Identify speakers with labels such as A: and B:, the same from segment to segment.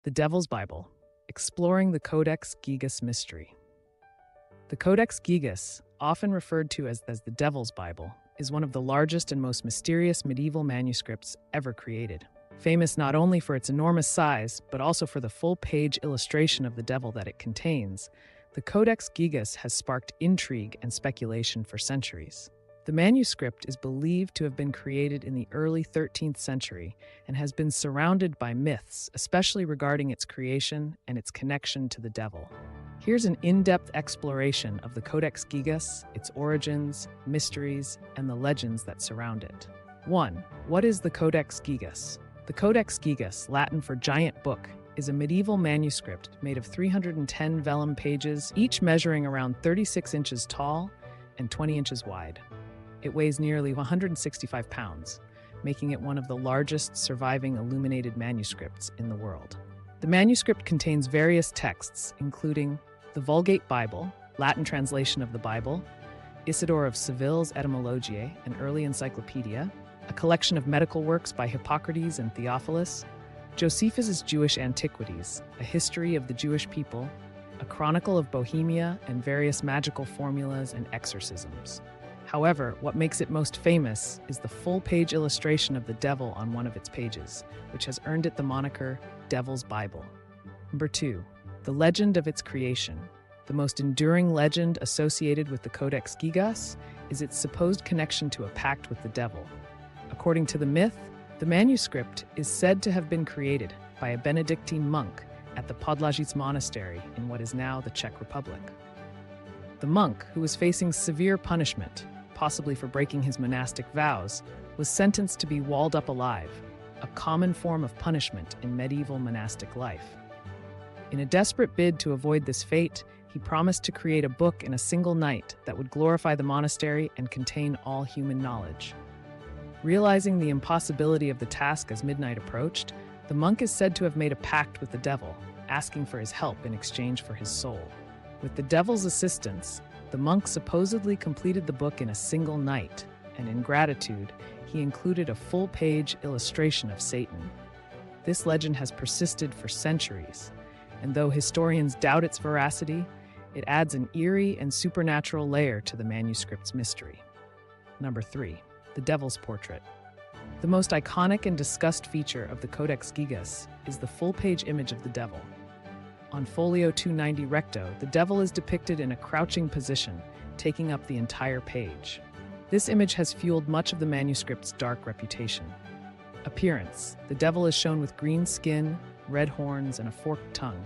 A: The Devil's Bible, exploring the Codex Gigas mystery. The Codex Gigas, often referred to as the Devil's Bible, is one of the largest and most mysterious medieval manuscripts ever created. Famous not only for its enormous size, but also for the full-page illustration of the devil that it contains, the Codex Gigas has sparked intrigue and speculation for centuries. The manuscript is believed to have been created in the early 13th century and has been surrounded by myths, especially regarding its creation and its connection to the devil. Here's an in-depth exploration of the Codex Gigas, its origins, mysteries, and the legends that surround it. 1. What is the Codex Gigas? The Codex Gigas, Latin for giant book, is a medieval manuscript made of 310 vellum pages, each measuring around 36 inches tall and 20 inches wide. It weighs nearly 165 pounds, making it one of the largest surviving illuminated manuscripts in the world. The manuscript contains various texts, including the Vulgate Bible, Latin translation of the Bible, Isidore of Seville's Etymologiae, an early encyclopedia, a collection of medical works by Hippocrates and Theophilus, Josephus's Jewish Antiquities, a history of the Jewish people, a chronicle of Bohemia, and various magical formulas and exorcisms. However, what makes it most famous is the full-page illustration of the devil on one of its pages, which has earned it the moniker Devil's Bible. Number 2. The legend of its creation. The most enduring legend associated with the Codex Gigas is its supposed connection to a pact with the devil. According to the myth, the manuscript is said to have been created by a Benedictine monk at the Podlajic monastery in what is now the Czech Republic. The monk, who was facing severe punishment, possibly for breaking his monastic vows, was sentenced to be walled up alive, a common form of punishment in medieval monastic life. In a desperate bid to avoid this fate, he promised to create a book in a single night that would glorify the monastery and contain all human knowledge. Realizing the impossibility of the task as midnight approached, the monk is said to have made a pact with the devil, asking for his help in exchange for his soul. With the devil's assistance, the monk supposedly completed the book in a single night, and in gratitude, he included a full-page illustration of Satan. This legend has persisted for centuries, and though historians doubt its veracity, it adds an eerie and supernatural layer to the manuscript's mystery. Number 3. The Devil's Portrait. The most iconic and discussed feature of the Codex Gigas is the full-page image of the devil. On folio 290 recto, the devil is depicted in a crouching position, taking up the entire page. This image has fueled much of the manuscript's dark reputation. Appearance. The devil is shown with green skin, red horns, and a forked tongue,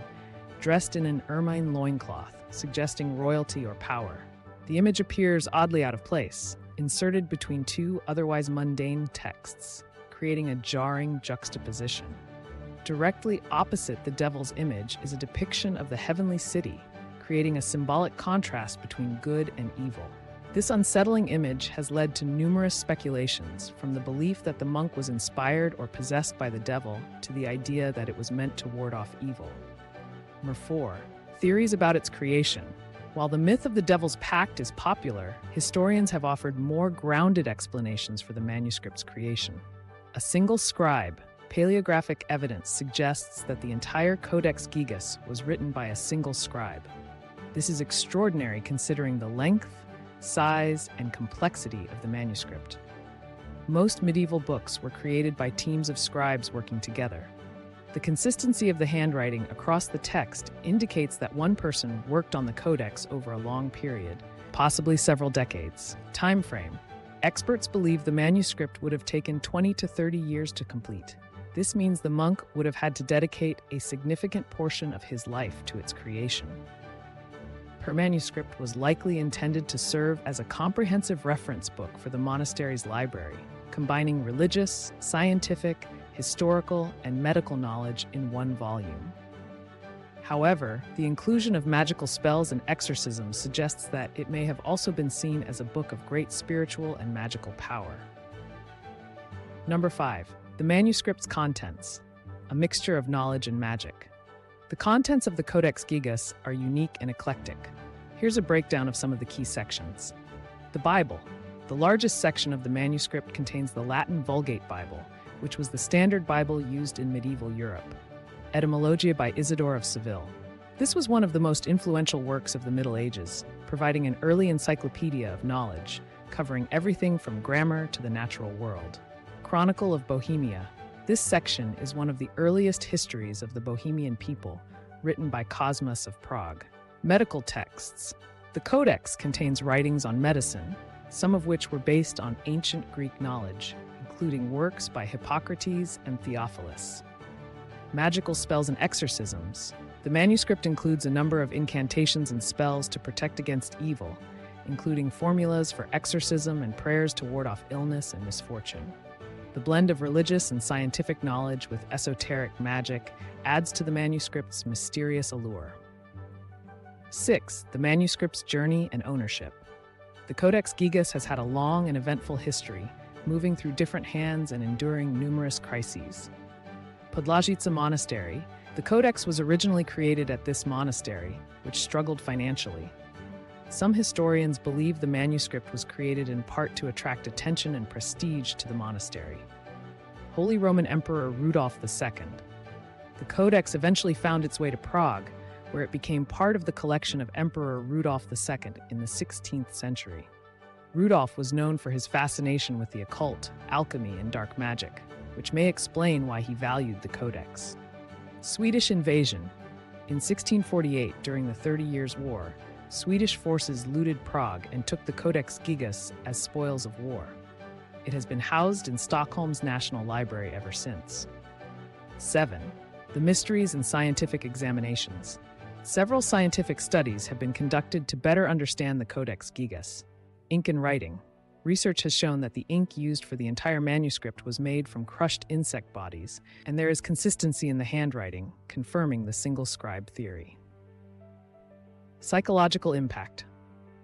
A: dressed in an ermine loincloth, suggesting royalty or power. The image appears oddly out of place, inserted between two otherwise mundane texts, creating a jarring juxtaposition. Directly opposite the devil's image is a depiction of the heavenly city, creating a symbolic contrast between good and evil. This unsettling image has led to numerous speculations, from the belief that the monk was inspired or possessed by the devil to the idea that it was meant to ward off evil. Number 4. Theories about its creation. While the myth of the devil's pact is popular, historians have offered more grounded explanations for the manuscript's creation. A single scribe, paleographic evidence suggests that the entire Codex Gigas was written by a single scribe. This is extraordinary considering the length, size, and complexity of the manuscript. Most medieval books were created by teams of scribes working together. The consistency of the handwriting across the text indicates that one person worked on the codex over a long period, possibly several decades. Time frame. Experts believe the manuscript would have taken 20 to 30 years to complete. This means the monk would have had to dedicate a significant portion of his life to its creation. Her manuscript was likely intended to serve as a comprehensive reference book for the monastery's library, combining religious, scientific, historical, and medical knowledge in one volume. However, the inclusion of magical spells and exorcisms suggests that it may have also been seen as a book of great spiritual and magical power. Number 5. The manuscript's contents, a mixture of knowledge and magic. The contents of the Codex Gigas are unique and eclectic. Here's a breakdown of some of the key sections. The Bible. The largest section of the manuscript contains the Latin Vulgate Bible, which was the standard Bible used in medieval Europe. Etymologia by Isidore of Seville. This was one of the most influential works of the Middle Ages, providing an early encyclopedia of knowledge, covering everything from grammar to the natural world. Chronicle of Bohemia. This section is one of the earliest histories of the Bohemian people, written by Cosmas of Prague. Medical texts. The Codex contains writings on medicine, some of which were based on ancient Greek knowledge, including works by Hippocrates and Theophilus. Magical spells and exorcisms. The manuscript includes a number of incantations and spells to protect against evil, including formulas for exorcism and prayers to ward off illness and misfortune. The blend of religious and scientific knowledge with esoteric magic adds to the manuscript's mysterious allure. 6. The manuscript's journey and ownership. The Codex Gigas has had a long and eventful history, moving through different hands and enduring numerous crises. Podlajica Monastery. The Codex was originally created at this monastery, which struggled financially. Some historians believe the manuscript was created in part to attract attention and prestige to the monastery. Holy Roman Emperor Rudolf II. The Codex eventually found its way to Prague, where it became part of the collection of Emperor Rudolf II in the 16th century. Rudolf was known for his fascination with the occult, alchemy, and dark magic, which may explain why he valued the Codex. Swedish invasion. In 1648, during the 30 Years' War, Swedish forces looted Prague and took the Codex Gigas as spoils of war. It has been housed in Stockholm's National Library ever since. 7. The mysteries and scientific examinations. Several scientific studies have been conducted to better understand the Codex Gigas. Ink and writing. Research has shown that the ink used for the entire manuscript was made from crushed insect bodies, and there is consistency in the handwriting, confirming the single scribe theory. Psychological impact.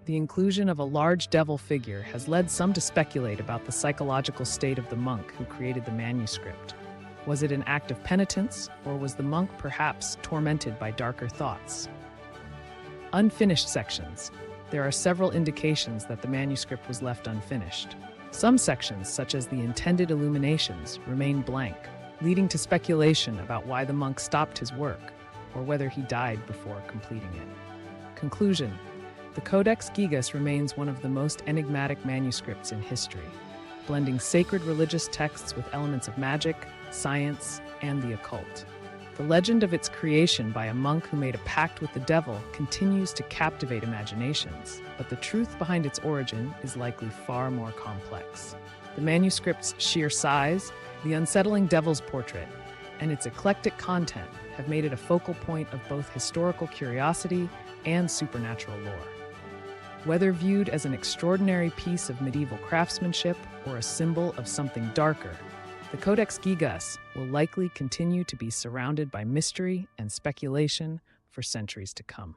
A: The inclusion of a large devil figure has led some to speculate about the psychological state of the monk who created the manuscript. Was it an act of penitence, or was the monk perhaps tormented by darker thoughts? Unfinished sections. There are several indications that the manuscript was left unfinished. Some sections, such as the intended illuminations, remain blank, leading to speculation about why the monk stopped his work, or whether he died before completing it. Conclusion. The Codex Gigas remains one of the most enigmatic manuscripts in history, blending sacred religious texts with elements of magic, science, and the occult. The legend of its creation by a monk who made a pact with the devil continues to captivate imaginations, but the truth behind its origin is likely far more complex. The manuscript's sheer size, the unsettling devil's portrait, and its eclectic content have made it a focal point of both historical curiosity and supernatural lore. Whether viewed as an extraordinary piece of medieval craftsmanship or a symbol of something darker, the Codex Gigas will likely continue to be surrounded by mystery and speculation for centuries to come.